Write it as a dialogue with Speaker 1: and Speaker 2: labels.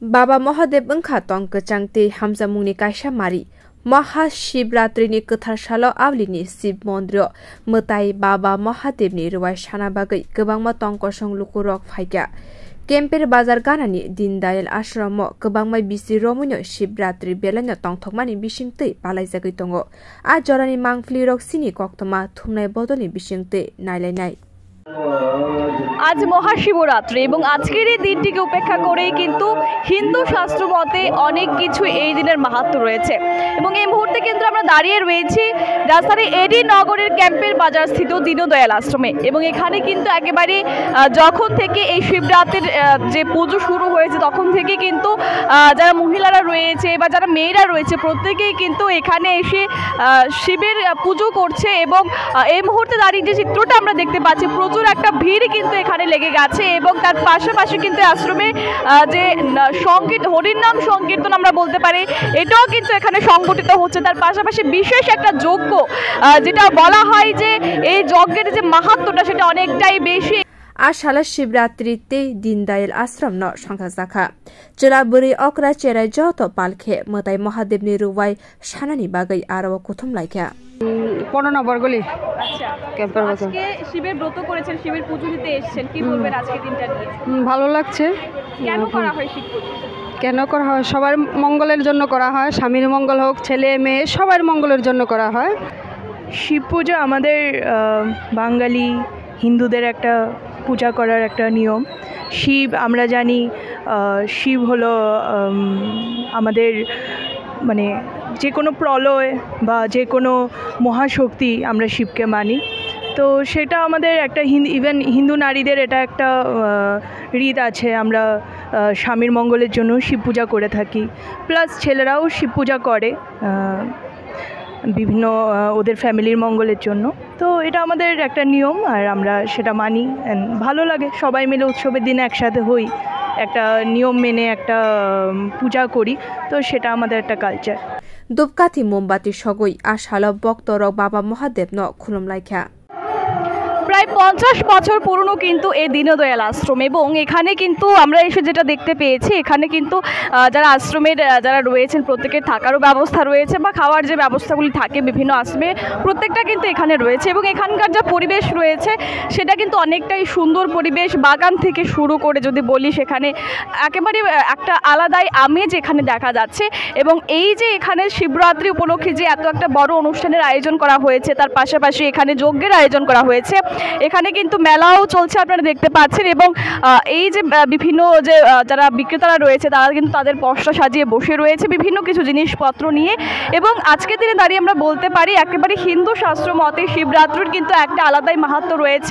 Speaker 1: Baba Mahadev Engkha tong kechangti Hamzamungni kaisa mari Mahashivratrini Kathar Shalo Avlini Shiv Mondro Mutai Baba Mahadevni Ruwai Shana Bagai Gobangma tongkosong lukurok phaika Kemper Bazar Ganani Dindayal Ashramo Gobangma bisi romunyo Shivratri belano tongthokmani bisingtei palaijagoi tongo a jorani mangflirok sini koktoma thumnai bodolni bisingtei nailainai
Speaker 2: आज महाशिवरात्रि এবং আজকের এই দিনটিকে উপেক্ষা করেই কিন্তু হিন্দু শাস্ত্র মতে অনেক কিছু এই দিনের মাহাত্ম্য রয়েছে এবং এই মুহূর্তে কিন্তু আমরা দাঁড়িয়ে রয়েছি রাজধানী এডি নগরের ক্যাম্পের বাজার স্থিত দীনদয়াল আশ্রমে এবং এখানে কিন্তু একেবারে যখন থেকে এই শিবরাত্রির যে পুজো শুরু হয়েছে তখন থেকে কিন্তু যারা মহিলারা রয়েছে বা যারা মেয়েরা রয়েছে প্রত্যেকেই কিন্তু এখানে এসে শিবের পুজো করছে এবং এই মুহূর্তে দাঁড়িয়ে যে চিত্রটা আমরা দেখতে পাচ্ছি প্রচুর একটা ভিড় কিন্তু এখানে লেগে গেছে এবং তার পাশাপাশি কিন্তু আশ্রমে যে হরির নাম সংকীর্তন আমরা বলতে পারি এটাও কিন্তু এখানে সংগঠিত হচ্ছে তার পাশাপাশি বিশেষ একটা যজ্ঞ যেটা বলা হয় যে এই যজ্ঞের যে মাহাত্ম্যটা সেটা অনেকটাই বেশি
Speaker 1: Ashala Shivratrite Dindayal Ashram no Shankasaka Jelaburi Okra Cherai Joto Palke Mutai Mahadevni Ruwai Shanani Bagai Arawa Kuthum Laika
Speaker 3: 15 নম্বর গলি
Speaker 2: আচ্ছা
Speaker 3: ক্যাম্পের বাজার
Speaker 2: আজকে শিবের ব্রত করেছেন শিবের পুজো দিতে এসেছেন কি বলবেন আজকে দিনটা নিয়ে
Speaker 3: ভালো লাগছে
Speaker 2: কেন করা হয় শিব পুজো
Speaker 3: কেন করা হয় সবার মঙ্গলের জন্য করা হয় স্বামীর মঙ্গল হোক ছেলে মেয়ে সবার মঙ্গলের জন্য করা হয়
Speaker 4: শিব পূজা আমাদের বাঙালি হিন্দুদের একটা পূজা করার একটা নিয়ম শিব আমরা জানি শিব হলো আমাদের মানে যে কোনো প্রলয় বা যে কোনো মহাশক্তি আমরা শিবকে মানি তো সেটা আমাদের একটা ইভেন হিন্দু নারীদের এটা একটা রীত আছে আমরা স্বামীর মঙ্গলের জন্য শিব পূজা করে থাকি প্লাস ছেলেরাও শিব পূজা করে বিভিন্ন ওদের ফ্যামিলির মঙ্গলের জন্য তো এটা আমাদের একটা নিয়ম আর আমরা সেটা মানি ভালো লাগে সবাই মিলে উৎসবের দিনে একসাথে হই একটা নিয়ম মেনে একটা পূজা করি তো সেটা আমাদের একটা culture
Speaker 1: Dupkati Mombati Shogoi Ashala Boktorok Baba Mahadev no Khulumlaika
Speaker 2: প্রায় 50 বছর পুরনো কিন্তু এই দীনদয়াল আশ্রম এবং এখানে কিন্তু আমরা এসে যেটা দেখতে পেয়েছি এখানে কিন্তু যারা আশ্রমের যারা রয়েছেন প্রত্যেকের থাকারও ব্যবস্থা রয়েছে বা খাওয়ার যে ব্যবস্থাগুলি থাকে বিভিন্ন আশ্রমে প্রত্যেকটা কিন্তু এখানে রয়েছে এবং এখানকার যা পরিবেশ রয়েছে সেটা কিন্তু অনেকটাই সুন্দর পরিবেশ বাগান থেকে শুরু করে যদি বলি সেখানে একেবারে একটা আলাদাই আমেজ এখানে দেখা যাচ্ছে এবং এই যে এখানে শিবরাত্রি উপলক্ষে যে এত একটা বড় অনুষ্ঠানের আয়োজন করা হয়েছে তার পাশাপাশি এখানে যজ্ঞের আয়োজন করা হয়েছে এখানে কিন্তু মেলাও চলছে আপনারা দেখতে পাচ্ছেন এবং এই যে বিভিন্ন যে যারা বিক্রেতারা রয়েছে তারা কিন্তু তাদের পসরা সাজিয়ে বসে রয়েছে বিভিন্ন কিছু জিনিসপত্র নিয়ে এবং আজকের দিনে দাঁড়িয়ে আমরা বলতে পারি একেবারে হিন্দু শাস্ত্র মতে শিবরাত্রির কিন্তু একটা আলাদাই মাহাত্ম্য রয়েছে